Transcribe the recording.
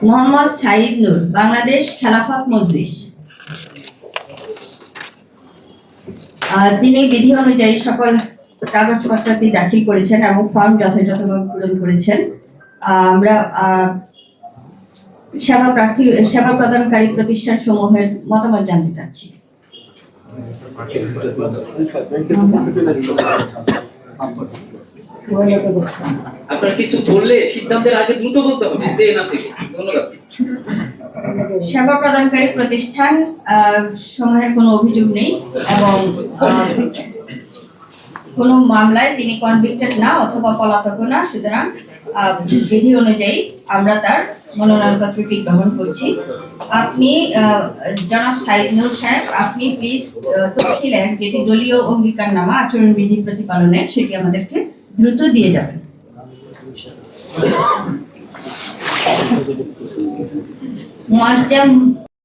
মোহাম্মদ সাইদ নূর, বাংলাদেশ খেলাফত মজলিস। তিনি বিধি অনুযায়ী সকল কাগজপত্রটি দাখিল করেছেন এবং ফর্ম যথাযথভাবে পূরণ করেছেন। আমরা সেবা প্রদানকারী প্রতিষ্ঠান সমূহের মতামত জানতে চাচ্ছি। আপনারা কিছু বললে সিদ্ধান্তের আগে দ্রুত বলতে হবে, যে না থেকে। ধন্যবাদ। সেবা প্রদানকারী প্রতিষ্ঠান সমূহের কোনো অভিযোগ নেই এবং কোনো মামলায় তিনি কনভিক্টেড না অথবা পলাতক না, সুতরাং বিধি অনুযায়ী আমরা তার মনোনয়নপত্রটি গ্রহণ করছি। আপনি জনাব সাইদ নূর সাহেব, আপনি প্লিজ তফসিল এক, যেটি দলীয় অঙ্গীকারনামা আচরণবিধি প্রতিপালনের, সেটি আমাদেরকে দ্রুত দিয়ে যাবেন। মুআজ্জাম